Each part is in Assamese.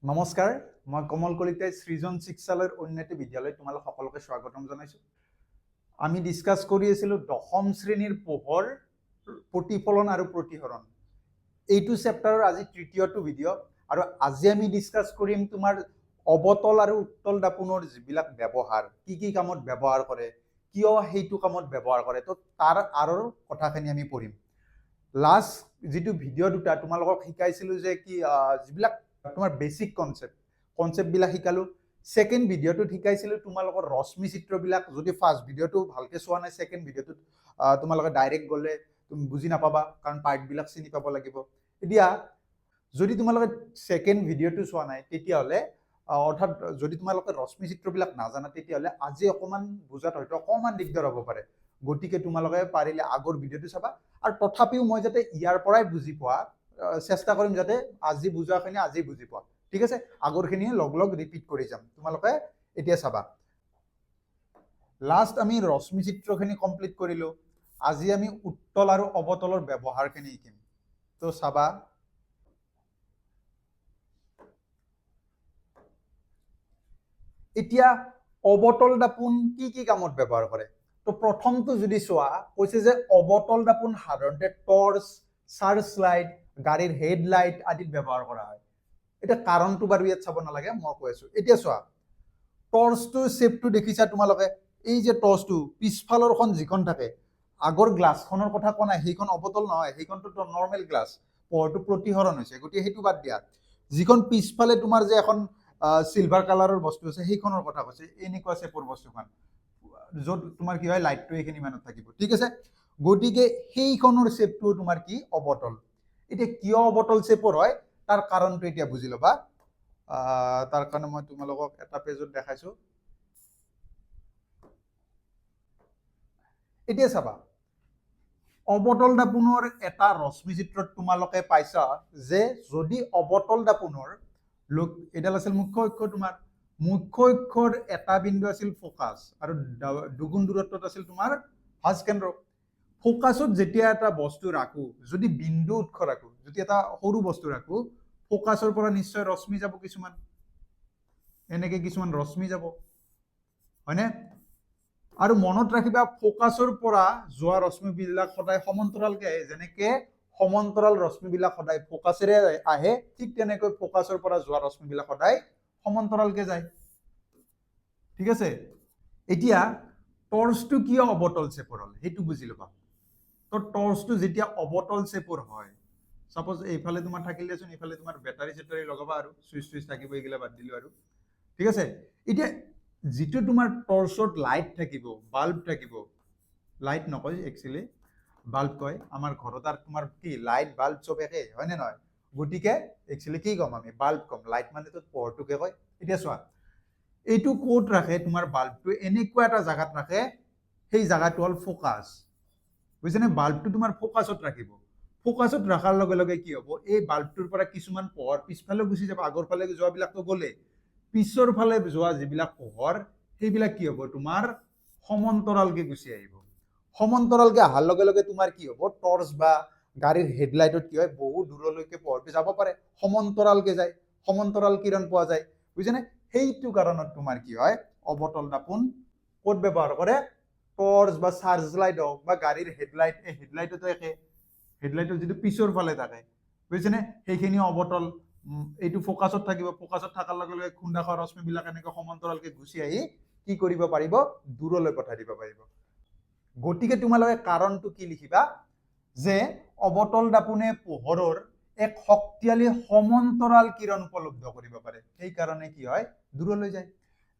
নমস্কাৰ, মই কমল কলিতাই সৃজন চিকিৎসালয়ৰ উন্নতি বিদ্যালয় তোমালোক সকলোকে স্বাগতম জনাইছোঁ। আমি ডিছকাছ কৰি আছিলোঁ দশম শ্ৰেণীৰ পোহৰ প্ৰতিফলন আৰু প্ৰতিহৰণ। এইটো চেপ্টাৰৰ আজি তৃতীয়টো ভিডিঅ' আৰু আজি আমি ডিছকাছ কৰিম তোমাৰ অৱতল আৰু উত্তল দাপোনৰ যিবিলাক ব্যৱহাৰ, কি কামত ব্যৱহাৰ কৰে, কিয় সেইটো কামত ব্যৱহাৰ কৰে, তো তাৰ আঁৰৰ কথাখিনি আমি পঢ়িম। লাষ্ট যিটো ভিডিঅ' দুটা তোমালোকক শিকাইছিলোঁ যে কি যিবিলাক তোমাৰ বেচিক কনচেপ্টবিলাক শিকালোঁ। ছেকেণ্ড ভিডিঅ'টোত শিকাইছিলোঁ তোমালোকৰ ৰশ্মি চিত্ৰবিলাক। যদি ফাৰ্ষ্ট ভিডিঅ'টো ভালকৈ চোৱা নাই, ছেকেণ্ড ভিডিঅ'টোত তোমালোকে ডাইৰেক্ট গ'লে তুমি বুজি নাপাবা, কাৰণ পাৰ্টবিলাক চিনি পাব লাগিব। এতিয়া যদি তোমালোকে ছেকেণ্ড ভিডিঅ'টো চোৱা নাই, তেতিয়াহ'লে অৰ্থাৎ যদি তোমালোকে ৰশ্মি চিত্ৰবিলাক নাজানা, তেতিয়াহ'লে আজি অকণমান বুজাত হয়তো অকণমান দিগদাৰ হ'ব পাৰে। গতিকে তোমালোকে পাৰিলে আগৰ ভিডিঅ'টো চাবা, আৰু তথাপিও মই যাতে ইয়াৰ পৰাই বুজি পোৱা চেষ্টা কৰিম, যাতে আজি বুজোৱাখিনি আজি বুজি পোৱা। ঠিক আছে, আগৰখিনি লগ ৰিপিট কৰি যাম। তোমালোকে এতিয়া চাবা, লাষ্ট আমি ৰশ্মি চিত্ৰখিনি কমপ্লিট কৰিলোঁ। আজি আমি উত্তল আৰু অৱতলৰ ব্যৱহাৰখিনি শিকিম। তো চাবা, এতিয়া অৱতল দাপোন কি কামত ব্যৱহাৰ কৰে। তো প্ৰথমটো যদি চোৱা, কৈছে যে অৱতল দাপোন সাধাৰণতে টৰ্চ, চাৰ্চ লাইট, গাড়ীৰ হেডলাইট আদিত ব্যৱহাৰ কৰা হয়। এতিয়া কাৰণটো বাৰু ইয়াত চাব নালাগে, মই কৈ আছোঁ। এতিয়া চোৱা, টৰ্চটো শ্বেপটো দেখিছা তোমালোকে। এই যে টৰ্চটো পিছফালৰখন যিখন থাকে, আগৰ গ্লাছখনৰ কথা কোৱা নাই, সেইখন অৱতল নহয়, সেইখনটো নৰ্মেল গ্লাছ, পোহৰটো প্ৰতিহৰণ হৈছে, গতিকে সেইটো বাদ দিয়া। যিখন পিছফালে তোমাৰ যে এখন চিলভাৰ কালাৰৰ বস্তু আছে, সেইখনৰ কথা কৈছে, এনেকুৱা শ্বেপৰ বস্তুখন, য'ত তোমাৰ কি হয়, লাইটটো এইখিনি মানত থাকিব। ঠিক আছে, গতিকে সেইখনৰ শ্বেপটো তোমাৰ কি, অৱতল। এতিয়া কিয় অৱতল শ্বেপৰ হয়, তাৰ কাৰণটো এতিয়া বুজি ল'বা। তাৰ কাৰণে মই তোমালোকক এটা পেজত দেখাইছোঁ। এতিয়া চাবা, অৱতল দাপোনৰ এটা ৰশ্মি চিত্ৰত তোমালোকে পাইছা যে যদি অৱতল দাপোনৰ এডাল আছিল মুখ্য অক্ষ, তোমাৰ মুখ্য অক্ষৰ এটা বিন্দু আছিল ফ'কাছ, আৰু দুগুণ দূৰত্বত আছিল তোমাৰ ভাঁজ কেন্দ্ৰ। ফ'কাছত যেতিয়া এটা বস্তু ৰাখো, যদি বিন্দু উৎস ৰাখো, যদি এটা সৰু বস্তু ৰাখো, ফ'কাছৰ পৰা নিশ্চয় ৰশ্মি যাব, কিছুমান এনেকে কিছুমান ৰশ্মি যাব, হয়নে? আৰু মনত ৰাখিবা, ফ'কাছৰ পৰা যোৱা ৰশ্মিবিলাক সদায় সমান্তৰালকে আহে। যেনেকে সমান্তৰাল ৰশ্মিবিলাক সদায় ফ'কাছেৰে আহে, ঠিক তেনেকৈ ফ'কাছৰ পৰা যোৱা ৰশ্মিবিলাক সদায় সমান্তৰালকে যায়। ঠিক আছে, এতিয়া টৰ্চটো কিয় অৱতল শ্বেপৰ হ'ল সেইটো বুজি ল'বা। তো টৰ্চটো যেতিয়া অৱতল শ্বেপৰ হয়, সাপোজ এইফালে তোমাৰ থাকিল দেচোন, এইফালে তোমাৰ বেটাৰী চেটাৰী লগাবা, আৰু চুইচ থাকিব, এইগিলা বাদ দিলো আৰু। ঠিক আছে, এতিয়া যিটো তোমাৰ টৰ্চত লাইট থাকিব, বাল্ব থাকিব, লাইট নকয় একচুৱেলি, বাল্ব কয়। আমাৰ ঘৰত আৰু তোমাৰ কি লাইট বাল্ব চব একে, হয়নে নহয়? গতিকে একচুৱেলি কি ক'ম আমি, বাল্ব ক'ম। লাইট মানে তো পোহৰটোকে কয়। এতিয়া চোৱা, এইটো ক'ত ৰাখে, তোমাৰ বাল্বটো এনেকুৱা এটা জাগাত ৰাখে, সেই জাগাটো হ'ল ফ'কাছ, বুজিছেনে? বাল্বটো তোমাৰ ফ'কাছত ৰাখিব। ফ'কাছত ৰখাৰ লগে লগে কি হ'ব, এই বাল্বটোৰ পৰা কিছুমান পোহৰ পিছফালে গুচি যাব, আগৰ ফালে যোৱাবিলাকতো গ'লে, পিছৰ ফালে যোৱা যিবিলাক পোহৰ, সেইবিলাক কি হ'ব, তোমাৰ সমান্তৰালকে গুচি আহিব। সমান্তৰালকে অহাৰ লগে লগে তোমাৰ কি হ'ব, টৰ্চ বা গাড়ীৰ হেডলাইটত কি হয়, বহু দূৰলৈকে পোহৰটো যাব পাৰে, সমান্তৰালকে যায়, সমান্তৰাল কিৰণ পোৱা যায়, বুজিছেনে? সেইটো কাৰণত তোমাৰ কি হয়, অৱতল দাপোন ক'ত ব্যৱহাৰ কৰে, টৰ্চ বা চাৰ্জ লাইট হওক বা গাড়ীৰ হেডলাইট, এই হেডলাইটতো একে, হেডলাইটৰ যিটো পিছৰ ফালে থাকে, বুজিছেনে, সেইখিনি অৱতল। এইটো ফ'কাছত থাকিব, ফ'কাছত থকাৰ লগে লগে খুন্দা খোৱা ৰশ্মিবিলাক এনেকৈ সমান্তৰালকে গুচি আহি কি কৰিব পাৰিব, দূৰলৈ পঠাই দিব পাৰিব। গতিকে তোমালোকে কাৰণটো কি লিখিবা, যে অৱতল দাপোনে পোহৰৰ এক শক্তিশালী সমান্তৰাল কিৰণ উপলব্ধ কৰিব পাৰে, সেইকাৰণে কি হয়, দূৰলৈ যায়।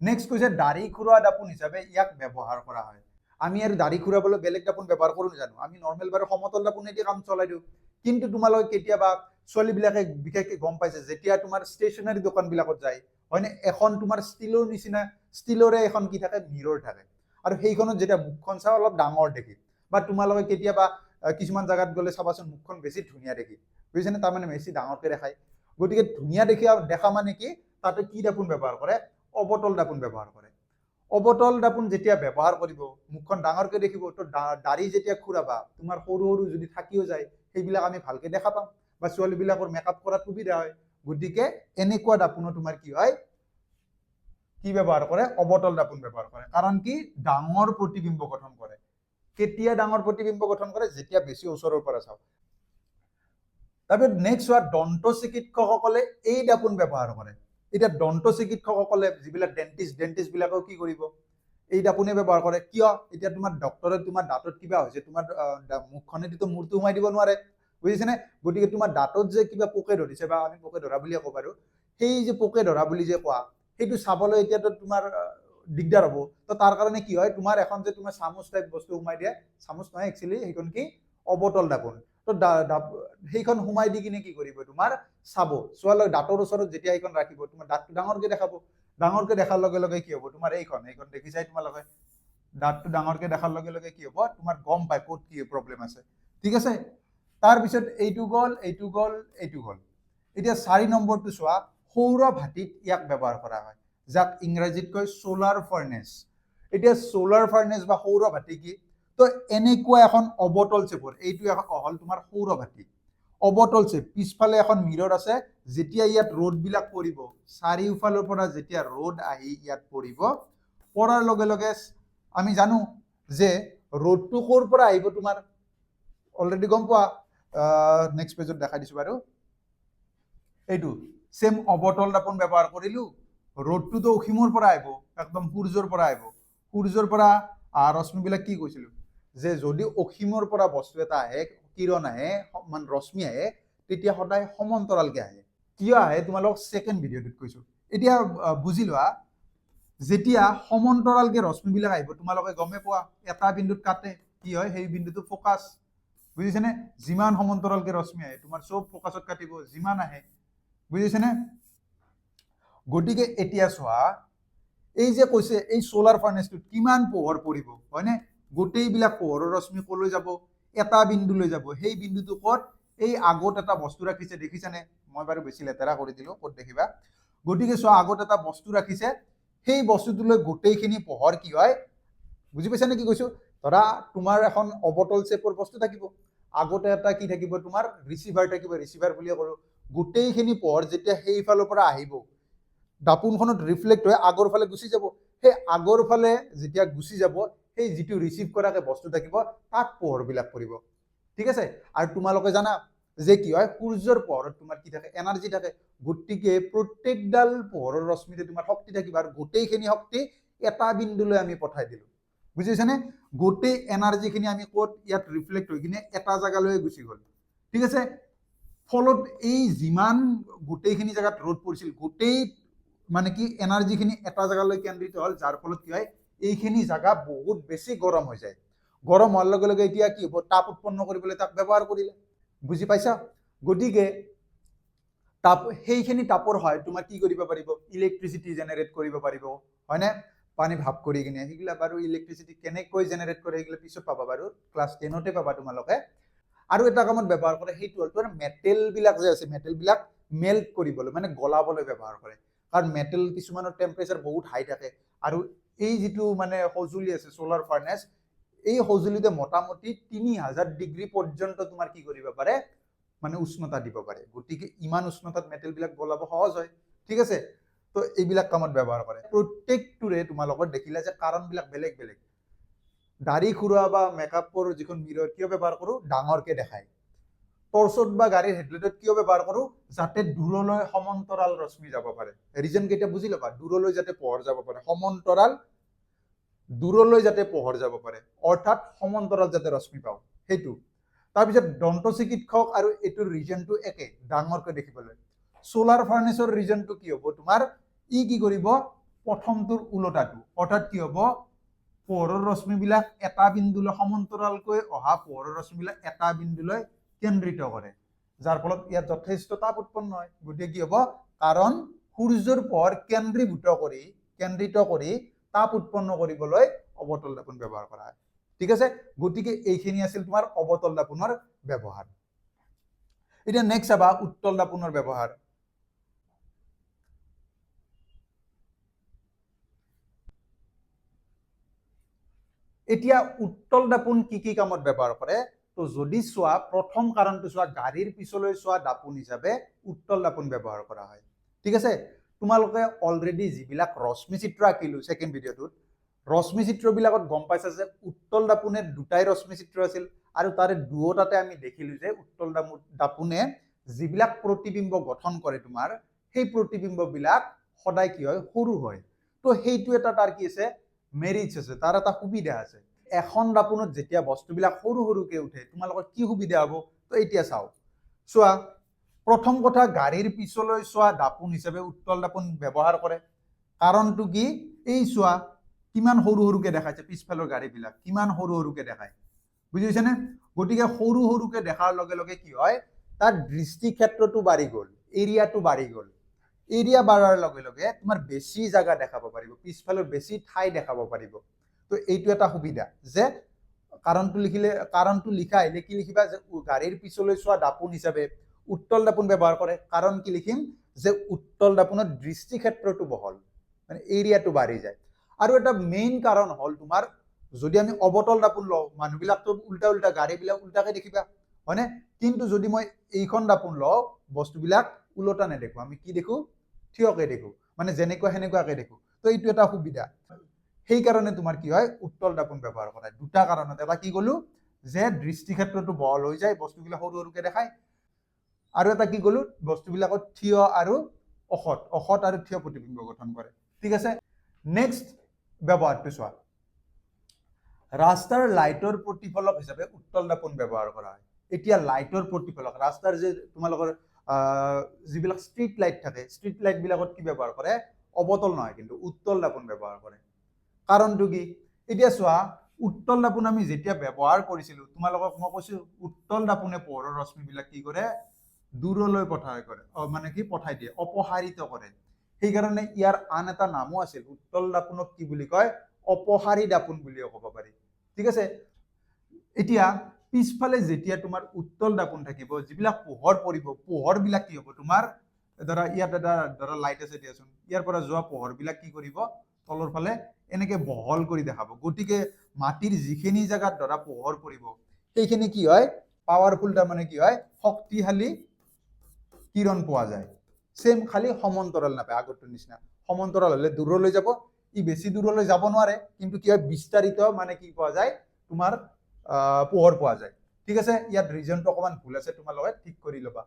নেক্সট কৈছে, দাঢ়ি খুৰোৱা দাপোন হিচাপে ইয়াক ব্যৱহাৰ কৰা হয়। আমি আৰু দাঢ়ি খুৰাবলৈ বেলেগ দাপোন ব্যৱহাৰ কৰোঁ জানো? আমি নৰ্মেল বাৰু সমতল দাপোনেদি কাম চলাই দিওঁ। কিন্তু তোমালোকে কেতিয়াবা ছোৱালীবিলাকে বিশেষকৈ গম পাইছে, যেতিয়া তোমাৰ ষ্টেচনাৰী দোকানবিলাকত যায়, হয়নে, এখন তোমাৰ ষ্টীলৰ নিচিনা, ষ্টীলৰে এখন কি থাকে, মিৰৰ থাকে, আৰু সেইখনত যেতিয়া মুখখন চাওঁ অলপ ডাঙৰ দেখি, বা তোমালোকে কেতিয়াবা কিছুমান জাগাত গ'লে চাবাচোন, মুখখন বেছি ধুনীয়া দেখি, বুজিছেনে, তাৰমানে বেছি ডাঙৰকৈ দেখায়। গতিকে ধুনীয়া দেখা মানে কি, তাতে কি দাপোন ব্যৱহাৰ কৰে, অৱতল দাপোন ব্যৱহাৰ কৰে। অৱতল দাপোন যেতিয়া ব্যৱহাৰ কৰিব, মুখখন ডাঙৰকৈ দেখিব, তো দাঢ়ি যেতিয়া খুৰাবা, তোমাৰ সৰু সৰু যদি থাকিও যায়, সেইবিলাক আমি ভালকৈ দেখা পাম, বা ছোৱালীবিলাকৰ মেকআপ কৰাত সুবিধা হয়। গতিকে এনেকুৱা দাপোনো তোমাৰ কি হয় কি ব্যৱহাৰ কৰে অবতল দাপোন ব্যৱহাৰ কৰে কাৰণ কি ডাঙৰ প্ৰতিবিম্ব গঠন কৰে কেতিয়া ডাঙৰ প্ৰতিবিম্ব গঠন কৰে যেতিয়া বেছি ওচৰৰ পৰা চাও তাৰপিছত নেক্সট হোৱা দন্ত চিকিৎসকসকলে এই দাপোন ব্যৱহাৰ কৰে এতিয়া দন্ত চিকিৎসকসকলে যিবিলাক ডেন্টিষ্ট বিলাকেও কি কৰিব এই দাপোনে ব্যৱহাৰ কৰে কিয় এতিয়া তোমাৰ ডক্টৰে তোমাৰ দাঁতত কিবা হৈছে তোমাৰ মুখখনেদিতো মূৰটো সোমাই দিব নোৱাৰে বুজিছেনে গতিকে তোমাৰ দাঁতত যে কিবা পোকে ধৰিছে বা আমি পোকে ধৰা বুলিয়ে ক'ব পাৰো সেই যে পোকে ধৰা বুলি যে কোৱা সেইটো চাবলৈ এতিয়াতো তোমাৰ দিগদাৰ হ'ব তো তাৰ কাৰণে কি হয় তোমাৰ এখন যে তোমাৰ চামুচ টাইপ বস্তু সোমাই দিয়ে চামুচ নহয় একচুৱেলি সেইখন কি অবতল দাপোন তো সেইখন সোমাই দি কিনে কি কৰিব তোমাৰ চাব চোৱাৰ দাঁতৰ ওচৰত যেতিয়া এইখন ৰাখিব তোমাৰ দাঁতটো ডাঙৰকে দেখাব ডাঙৰকে দেখাৰ লগে লগে কি হ'ব তোমাৰ এইখন দেখিছাই তোমালোকে দাঁতটো ডাঙৰকে দেখাৰ লগে লগে কি হ'ব তোমাৰ গম পায় ক'ত কি প্ৰব্লেম আছে ঠিক আছে তাৰপিছত এইটো গ'ল এতিয়া 4 নম্বৰটো চোৱা সৌৰ ভাটিত ইয়াক ব্যৱহাৰ কৰা হয় যাক ইংৰাজীত কয় সোলাৰ ফাৰ্নেস এতিয়া সোলাৰ ফাৰ্নেস বা সৌৰ ভাটি কি তো এনেকুৱা এখন অবতল চেপৰ এইটো হল তোমাৰ সৌৰ ভাটি অবতল চেপ পিছফালে এখন মিৰৰ আছে যেতিয়া ইয়াত ৰ'দ বিলাক পৰিব চাৰিওফালৰ পৰা যেতিয়া ৰ'দ আহি ইয়াত পৰিব পৰাৰ লগে লগে আমি জানো যে ৰ'দটো ক'ৰ পৰা আহিব তোমাৰ অলৰেডি গম পোৱা নেক্সট পেজত দেখাই দিছো বাৰু এইটো সেম অবতল দাপোন ব্যৱহাৰ কৰিলো ৰ'দটোতো অসীমৰ পৰা আহিব একদম সূৰ্যৰ পৰা আহিব সূৰ্যৰ পৰা ৰশ্মিবিলাক কি কৈছিলো যে যদি অসীমৰ পৰা বস্তু এটা আহে কিৰণ আহে মানে ৰশ্মি আহে তেতিয়া সদায় সমান্তৰালকে আহে কিয় আহে তোমালোক সেকেন্ড ভিডিঅ'টোত কৈছো এতিয়া বুজি লোৱা যেতিয়া সমান্তৰালকে ৰশ্মিবিলাক আহিব তোমালোকে গমে পোৱা এটা বিন্দুত কাটে কি হয় সেই বিন্দুটো ফোকাস বুজিছেনে যিমান সমান্তৰালকে ৰশ্মি আহে তোমাৰ সব ফোকাসত কাটিব যিমান আহে বুজিছেনে গতিকে এতিয়া চোৱা এই যে কৈছে এই সোলাৰ ফাৰ্নেসটোত কিমান পোহৰ পৰিব হয়নে গোটেইবিলাক পোহৰৰ ৰশ্মি কলৈ যাব এটা বিন্দুলৈ যাব সেই বিন্দুটো ক'ত এই আগত এটা বস্তু ৰাখিছে দেখিছানে মই বাৰু বেছি লেতেৰা কৰি দিলো ক'ত দেখিবা গতিকে চোৱা আগত এটা বস্তু ৰাখিছে সেই বস্তুটোলৈ গোটেইখিনি পোহৰ কি হয় বুজি পাইছানে কি কৈছো ধৰা তোমাৰ এখন অবতল চেপৰ বস্তু থাকিব আগতে এটা কি থাকিব তোমাৰ ৰিসিভাৰ থাকিব ৰিসিভাৰ বুলিয়ে কৰো গোটেইখিনি পোহৰ যেতিয়া সেইফালৰ পৰা আহিব দাপোনখনত ৰিফ্লেক্ট হৈ আগৰ ফালে গুচি যাব সেই আগৰ ফালে যেতিয়া গুচি যাব সেই যিটো ৰিসিভ কৰাকে বস্তু থাকিব তাক পোহৰবিলাক পৰিব ঠিক আছে আৰু তোমালোকে জানা যে কি হয় সূৰ্যৰ পোহৰত তোমাৰ কি থাকে এনাৰ্জি থাকে গতিকে প্ৰত্যেকডাল পোহৰৰ ৰশ্মিতে তোমাৰ শক্তি থাকিব আৰু গোটেইখিনি শক্তি এটা বিন্দুলৈ আমি পঠাই দিলো বুজিছানে গোটেই এনাৰ্জিখিনি আমি ক'ত ইয়াত ৰিফ্লেক্ট হৈ কিনে এটা জায়গালৈ গুচি গ'ল ঠিক আছে ফলত এই যিমান গোটেইখিনি জায়গাত ৰ'দ পৰিছিল গোটেই মানে কি এনাৰ্জিখিনি এটা জায়গালৈ কেন্দ্ৰিত হ'ল যাৰ ফলত কি হয় এইখিনি জায়গা বহুত বেছি গৰম হৈ যায় গৰম হোৱাৰ লগে লগে এতিয়া কি হ'ব তাপ উৎপন্ন কৰিবলৈ তাক ব্যৱহাৰ কৰিলে বুজি পাইছা গতিকে তাপ সেইখিনি তাপৰ হয় তোমাৰ কি কৰিব পাৰিব ইলেক্ট্ৰিচিটি জেনাৰেট কৰিব পাৰিব হয়নে পানী ভাপ কৰি কিনে সেইগিলা বাৰু ইলেক্ট্ৰিচিটি কেনেকৈ জেনাৰেট কৰে সেইগিলা পিছত পাবা বাৰু ক্লাছ 10তে পাবা তোমালোকে আৰু এটা কামত ব্যৱহাৰ কৰে সেইটো হ'ল তোমাৰ মেটেল বিলাক যে আছে মেটেল বিলাক মেল্ট কৰিবলৈ মানে গলাবলৈ ব্যৱহাৰ কৰে কাৰণ মেটেল কিছুমানৰ টেম্পাৰেচাৰ বহুত হাই থাকে আৰু এই যিটো মানে সঁজুলি আছে সোলাৰ ফাৰ্নেস এই সঁজুলিতে মোটামুটি 3000 ডিগ্ৰী পৰ্যন্ত তোমাৰ কি কৰিব পাৰে মানে উষ্ণতা দিব পাৰে গতিকে ইমান উষ্ণতাত মেটেল বিলাক গলাব সহজ হয় ঠিক আছে তো এইবিলাক কামত ব্যৱহাৰ কৰে প্ৰত্যেকটোৰে তোমালোকৰ দেখিলা যে কাৰণবিলাক বেলেগ বেলেগ দাড়ি খুৰোৱা বা মেকআপৰ যিখন মিৰৰ কিয় ব্যৱহাৰ কৰো ডাঙৰকে দেখায় টৰ্চত বা গাড়ীৰ হেডলাইটত কিয় ব্যৱহাৰ কৰো যাতে দূৰলৈ সমান্তৰাল ৰশ্মি যাব পাৰে ৰিজন কেইটা বুজি ল'বা দূৰলৈ যাতে পোহৰ যাব পাৰে সমান্তৰাল দূৰলৈ যাতে পোহৰ যাব পাৰে অৰ্থাৎ সমান্তৰাল যাতে ৰশ্মি পাওঁ সেইটো তাৰপিছত দন্ত চিকিৎসক আৰু এইটোৰ ৰিজনটো একে ডাঙৰকৈ দেখিবলৈ সোলাৰ ফাৰ্নেসৰ ৰিজনটো কি হ'ব তোমাৰ ই কি কৰিব প্ৰথমটোৰ উলটাটো অৰ্থাৎ কি হ'ব পোহৰৰ ৰশ্মিবিলাক এটা বিন্দুলৈ সমান্তৰালকৈ অহা পোহৰৰ ৰশ্মিবিলাক এটা বিন্দুলৈ কেন্দ্ৰিত কৰে যাৰ ফলত ইয়াত যথেষ্ট তাপ উৎপন্ন হয় গতিকে কি হ'ব কাৰণ সূৰ্যৰ পোহৰ কেন্দ্ৰিত কৰি তাপ উৎপন্ন কৰিবলৈ অবতল দাপোন ব্যৱহাৰ কৰা হয় ঠিক আছে গতিকে এইখিনি আছিল তোমাৰ অবতল দাপোনৰ ব্যৱহাৰ এতিয়া নেক্সট চাবা উত্তল দাপোনৰ ব্যৱহাৰ এতিয়া উত্তল দাপোন কি কি কামত ব্যৱহাৰ কৰে তো যদি চোৱা প্ৰথম কাৰণটো চোৱা গাড়ীৰ পিছলৈ চোৱা দাপোন হিচাপে উত্তল দাপোন ব্যৱহাৰ কৰা হয় ঠিক আছে তোমালোকে অলৰেডি যিবিলাক ৰশ্মি চিত্ৰ আঁকিলো সেকেন্ড ভিডিঅ'টোত ৰশ্মি চিত্ৰবিলাকত গম পাইছা যে উত্তল দাপোনে দুটাই ৰশ্মি চিত্ৰ আছিল আৰু তাৰে দুয়োটাতে আমি দেখিলো যে উত্তল দাপোনে যিবিলাক প্ৰতিবিম্ব গঠন কৰে তোমাৰ সেই প্ৰতিবিম্ববিলাক সদায় কি হয় সৰু হয় তো সেইটো এটা তাৰ কি আছে মেৰিটছ আছে তাৰ এটা সুবিধা আছে এখন দাপোনত যেতিয়া বস্তুবিলাক সৰু সৰুকে উঠে তোমালোকৰ কি সুবিধা হ'ব তো এতিয়া চাও চোৱা প্ৰথম কথা গাড়ীৰ পিছলৈ চোৱা দাপোন হিচাপে উত্তল দাপোন ব্যৱহাৰ কৰে কাৰণটো কি এই চোৱা কিমান সৰু সৰুকে দেখাইছে পিছফালৰ গাড়ীবিলাক কিমান সৰু সৰুকে দেখায় বুজিছে নে গতিকে সৰু সৰুকে দেখাৰ লগে লগে কি হয় তাৰ দৃষ্টি ক্ষেত্ৰটো বাঢ়ি গ'ল এৰিয়াটো বাঢ়ি গ'ল এৰিয়া বাঢ়াৰ লগে লগে তোমাৰ বেছি জায়গা দেখাব পাৰিব পিছফালৰ বেছি ঠাই দেখাব পাৰিব তো এইটো এটা সুবিধা যে কাৰণটো লিখা আহিলে কি লিখিবা যে গাড়ীৰ পিছলৈ চোৱা দাপোন হিচাপে উত্তল দাপোন ব্যৱহাৰ কৰে কাৰণ কি লিখিম যে উত্তল দাপোনৰ দৃষ্টি ক্ষেত্ৰটো বহল মানে এৰিয়াটো বাঢ়ি যায় আৰু এটা মেইন কাৰণ হল তোমাৰ যদি আমি অবতল দাপোন লওঁ মানুহবিলাক তো উল্টা উল্টা গাড়ীবিলাক উল্টাকে দেখিবা হয়নে কিন্তু যদি মই এইখন দাপোন লওঁ বস্তুবিলাক উলটা নেদেখো আমি কি দেখো থিয়কে দেখো মানে যেনেকুৱা হেনেকুৱাকে দেখো তো এইটো এটা সুবিধা সেই কাৰণে তোমাৰ কি হয় উত্তল দাপোন ব্যৱহাৰ কৰা দুটা কাৰণত এটা কি গলো যে দৃষ্টি ক্ষেত্ৰটো বহল হৈ যায় বস্তুবিলাক সৰু সৰুকে দেখায় আৰু এটা কি গলো বস্তুবিলাকত থিয় আৰু অসৎ আৰু থিয় প্ৰতিবিম্ব গঠন কৰে ঠিক আছে নেক্সট ব্যৱহাৰটো চোৱা ৰাস্তাৰ লাইটৰ প্ৰতিফলক হিচাপে উত্তল দাপোন ব্যৱহাৰ কৰা হয় এতিয়া লাইটৰ প্ৰতিফলক ৰাস্তাৰ যে তোমালোকৰ যিবিলাক ষ্ট্ৰীট লাইট থাকে ষ্ট্ৰীট লাইট বিলাকত কি ব্যৱহাৰ কৰে অবতল নহয় কিন্তু উত্তল দাপোন ব্যৱহাৰ কৰে কাৰণটো কি এতিয়া চোৱা উত্তল দাপোন আমি যেতিয়া ব্যৱহাৰ কৰিছিলো তোমালোকক মই কৈছো উত্তল দাপোনে পোহৰৰ ৰশ্মিবিলাক কি কৰে দূৰলৈ পঠাই কৰে মানে কি পঠাই দিয়ে অপসাৰিত কৰে সেই কাৰণে ইয়াৰ আন এটা নামো আছিল উত্তল দাপোনক কি বুলি কয় অপসাৰী দাপোন বুলিও ক'ব পাৰি ঠিক আছে এতিয়া পিছফালে যেতিয়া তোমাৰ উত্তল দাপোন থাকিব যিবিলাক পোহৰ পৰিব পোহৰবিলাক কি হ'ব তোমাৰ ধৰা ইয়াত এটা ধৰা লাইট আছে দিয়াচোন ইয়াৰ পৰা যোৱা পোহৰবিলাক কি কৰিব তলৰ ফালে এনেকে বহল কৰি দেখাব গতিকে মাটিৰ যিখিনি জায়গাত ধৰা পোহৰ পৰিব সেইখিনি কি হয় পাৱাৰফুল তাৰ মানে কি হয় শক্তিশালী কিৰণ পোৱা যায় সেম খালি সমান্তৰাল নাপায় আগৰটোৰ নিচিনা সমান্তৰাল হলে দূৰলৈ যাব ই বেছি দূৰলৈ যাব নোৱাৰে কিন্তু কি হয় বিস্তাৰিত মানে কি পোৱা যায় তোমাৰ পোহৰ পোৱা যায় ঠিক আছে ইয়াত ৰিজনটো অকমান ভুল আছে তোমালোকে ঠিক কৰি ল'বা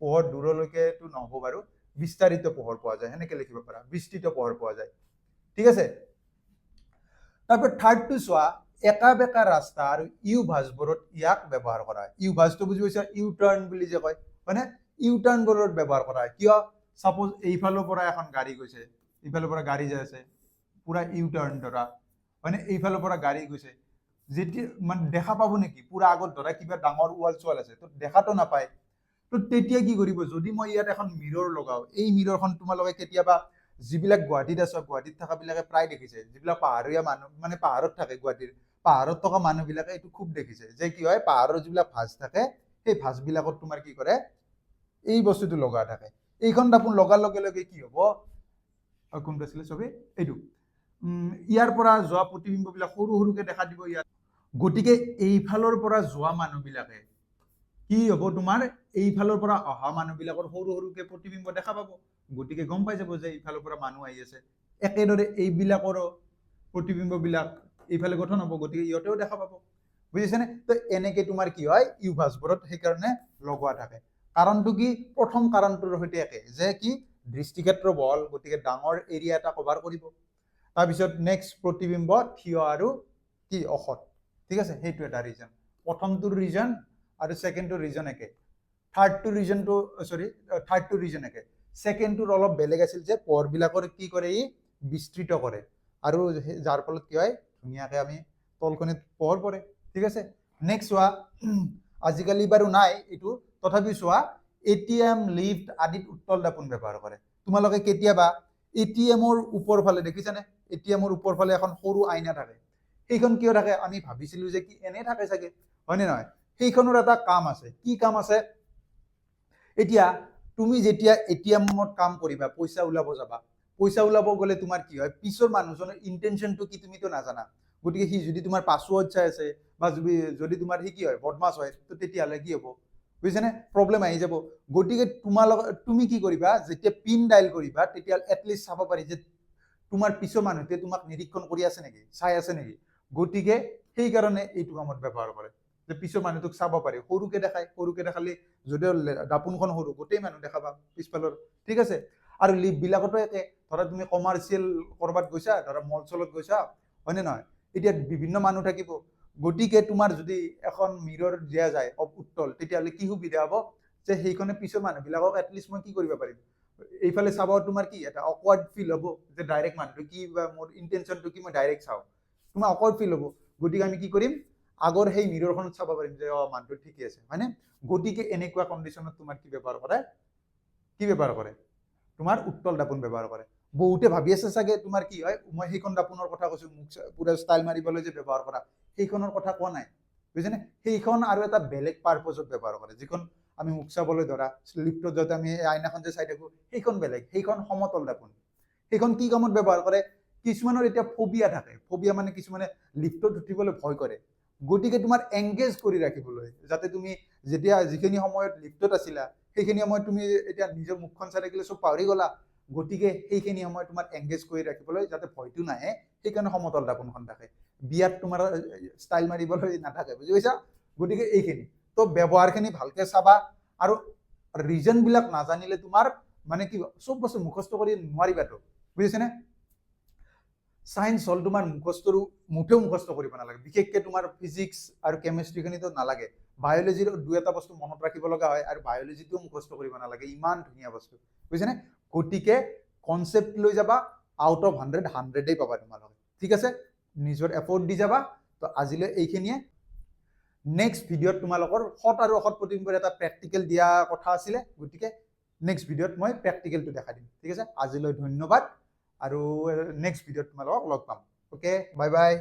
পোহৰ দূৰলৈকে তো নহব বাৰু বিস্তাৰিত পোহৰ পোৱা যায় হেনেকে লিখিব পাৰা বিস্তৃত পোহৰ পোৱা যায় ঠিক আছে তাৰপৰ থাৰ্ডটো চোৱা একা বেকা ৰাস্তা আৰু ইউ ভাঁজবোৰত ইয়াক ব্যৱহাৰ কৰা হয় ইউ ভাঁজটো বুজি পাইছা ইউ টাৰ্ণ বুলি যে কয় মানে ইউ টাৰ্ণবোৰত ব্যৱহাৰ কৰা হয় কিয় সাপোজ এইফালৰ পৰা এখন গাড়ী গৈছে এইফালৰ পৰা গাড়ী যাই আছে পুৰা ইউ টাৰ্ণ ধৰা মানে এইফালৰ পৰা গাড়ী গৈছে যেতিয়া মানে দেখা পাব নেকি পুৰা আগত ধৰা কিবা ডাঙৰ ওয়াল চোৱাল আছে তো দেখাটো নাপায় তো তেতিয়া কি কৰিব যদি মই ইয়াত এখন মিৰৰ লগাও এই মিৰৰখন তোমালোকে কেতিয়াবা যিবিলাক গুৱাহাটীত আছে গুৱাহাটীত থকা বিলাকে প্ৰায় দেখিছে যিবিলাক পাহাৰীয়া মানুহ মানে পাহাৰত থাকে গুৱাহাটীৰ পাহাৰত থকা মানুহবিলাকে এইটো খুব দেখিছে যে কি হয় পাহাৰৰ যিবিলাক ভাঁজ থাকে সেই ভাঁজবিলাকত তোমাৰ কি কৰে এই বস্তুটো লগা থাকে এইখন দাপোন লগাৰ লগে লগে কি হ'ব কোনটো আছিলে ছবি এইটো ইয়াৰ পৰা যোৱা প্ৰতিবিম্ববিলাক সৰু সৰুকে দেখা দিব ইয়াত গতিকে এইফালৰ পৰা যোৱা মানুহবিলাকে কি হ'ব তোমাৰ এইফালৰ পৰা অহা মানুহবিলাকৰ সৰু সৰুকে প্ৰতিবিম্ব দেখা পাব গতিকে গম পাই যাব যে এইফালৰ পৰা মানুহ আহি আছে একেদৰে এইবিলাকৰো প্ৰতিবিম্ববিলাক এইফালে গঠন হ'ব গতিকে ইহঁতেও দেখা পাব বুজিছেনে তো এনেকে তোমাৰ কি হয় ইউ ভাঁজবোৰত সেইকাৰণে লগোৱা থাকে কাৰণটো কি প্ৰথম কাৰণটোৰ সৈতে একে যে কি দৃষ্টিক্ষেত্ৰ বহল গতিকে ডাঙৰ এৰিয়া এটা কভাৰ কৰিব তাৰপিছত নেক্সট প্ৰতিবিম্ব থিয় আৰু কি অসৎ ঠিক আছে সেইটো এটা ৰিজন প্ৰথমটোৰ ৰিজন আৰু সেকেন্ডটোৰ ৰিজন একে থাৰ্ডটোৰ ৰিজন একে সেকেন্ডটোৰ অলপ বেলেগ আছিল যে পোহৰবিলাকৰ কি কৰে ই বিস্তৃত কৰে আৰু যাৰ ফলত কি হয় ধুনীয়াকৈ আমি তলখনিত পোহৰ পৰে ঠিক আছে নেক্সট চোৱা আজিকালি বাৰু নাই এইটো তথাপি চোৱা এটিএম লিফ্ট আদিত উত্তল দাপোন ব্যৱহাৰ কৰে তোমালোকে কেতিয়াবা এটিএমৰ ওপৰ ফালে দেখিছানে এটিএমৰ ওপৰ ফালে এখন সৰু আইনা থাকে সেইখন কিয় থাকে আমি ভাবিছিলো যে কি এনে থাকে চাগে হয়নে নহয় সেইখনৰ এটা কাম আছে কি কাম আছে এতিয়া তুমি যেতিয়া এটিএমত কাম কৰিবা পইচা ওলাব যাবা পইচা ওলাব গ'লে তোমাৰ কি হয় পিছৰ মানুহজনৰ ইন্টেনশনটো কি তুমিতো নাজানা গতিকে সি যদি তোমাৰ পাছৱৰ্ড চাই আছে বা যদি তোমাৰ সি কি হয় বদমাছ হয় তো তেতিয়াহ'লে কি হ'ব বুজিছেনে প্ৰব্লেম আহি যাব গতিকে তুমি কি কৰিবা যেতিয়া পিন ডাইল কৰিবা তেতিয়া এটলিষ্ট চাব পাৰি যে তোমাৰ পিছৰ মানুহটোৱে তোমাক নিৰীক্ষণ কৰি আছে নেকি চাই আছে নেকি গতিকে সেইকাৰণে এইটো কামত ব্যৱহাৰ কৰে যে পিছৰ মানুহটোক চাব পাৰি সৰুকে দেখালে যদিও দাপোনখন সৰু গোটেই মানুহ দেখাবা পিছফালৰ ঠিক আছে আৰু লিফ্ট বিলাকতো একে ধৰা তুমি কমাৰ্চিয়েল কৰবাত গৈছা ধৰা মল চলত গৈছা হয়নে নহয় এতিয়া বিভিন্ন মানুহ থাকিব গতিকে তোমাৰ যদি এখন মিৰৰ দিয়া যায় উত্তল তেতিয়াহ'লে কি সুবিধা হ'ব যে সেইখনে পিছৰ মানুহবিলাকক এটলিষ্ট মই কি কৰিব পাৰিম এইফালে চাব তোমাৰ কি এটা অকৱাৰ্ড ফিল হ'ব যে ডাইৰেক্ট মানুহটো কি বা মোৰ ইণ্টেনশ্যনটো কি মই ডাইৰেক্ট চাওঁ তোমাৰ অকৱাৰ্ড ফিল হ'ব গতিকে আমি কি কৰিম আগৰ সেই মিৰৰখনত চাব পাৰিম যে মানুহটো ঠিকে আছে হয়নে গতিকে এনেকুৱা কণ্ডিশ্যনত তোমাৰ কি ব্যৱহাৰ কৰে তোমাৰ উত্তল দাপোন ব্যৱহাৰ কৰে বহুতে ভাবি আছে চাগে তোমাৰ কি হয় মই সেইখন দাপোনৰ কথা কৈছো পুৰা ষ্টাইল মাৰিবলৈ যে ব্যৱহাৰ কৰা সেইখনৰ কথা কোৱা নাই বুজিছেনে সেইখন আৰু এটা বেলেগ পাৰপজত ব্যৱহাৰ কৰে যিখন আমি মুখ চাবলৈ ধৰা লিফ্টত যাওঁতে আমি আইনাখন যে চাই থাকো সেইখন বেলেগ সেইখন সমতল দাপোন সেইখন কি কামত ব্যৱহাৰ কৰে কিছুমানৰ এতিয়া ফবিয়া থাকে ফবিয়া মানে কিছুমানে লিফ্টত উঠিবলৈ ভয় কৰে গতিকে তোমাৰ এংগেজ কৰি ৰাখিবলৈ যাতে তুমি যেতিয়া যিখিনি সময়ত লিফ্টত আছিলা সেইখিনি সময়ত তুমি এতিয়া নিজৰ মুখখন চাই থাকিলে চব পাহৰি গলা গতিকে সেইখিনি সময় তোমাৰ এংগেজ কৰি ৰাখিবলৈ যাতে ভয়টো নাহে সেইকাৰণে সমতল দাপোনখন থাকে বিয়াত তোমাৰ ষ্টাইল মাৰিবলৈ নাথাকে বুজি পাইছা গতিকে এইখিনি তো ব্যৱহাৰখিনি ভালকে চাবা আৰু ৰিজন বিলাক নাজানিলে তোমাৰ মানে কি চব বস্তু মুখস্থ কৰি নোৱাৰিবাতো বুজিছেনে সায়েন্স হল তোমাৰ মুঠেও মুখস্থ কৰিব নালাগে বিশেষকৈ তোমাৰ ফিজিক্স আৰু কেমিষ্ট্ৰিখিনিতো নালাগে বায়'লজিৰ দুই এটা বস্তু মনত ৰাখিব লগা হয় আৰু বায়'লজিটো মুখস্থ কৰিব নালাগে ইমান ধুনীয়া বস্তু বুজিছেনে গতিকে কনচেপ্ট লৈ যাবা আউট অফ 100 পাবা তোমালোকে ঠিক আছে নিজৰ এফৰ্ট দি যাবা তো আজিলৈ এইখিনিয়ে নেক্সট ভিডিঅ'ত তোমালোকৰ সৎ আৰু অসৎ প্ৰতিবিম্বৰ এটা প্ৰেক্টিকেল দিয়া কথা আছিলে গতিকে নেক্সট ভিডিঅ'ত মই প্ৰেক্টিকেলটো দেখাই দিম ঠিক আছে আজিলৈ ধন্যবাদ আৰু নেক্সট ভিডিঅ'ত তোমালোকক লগ পাম ওকে বাই বাই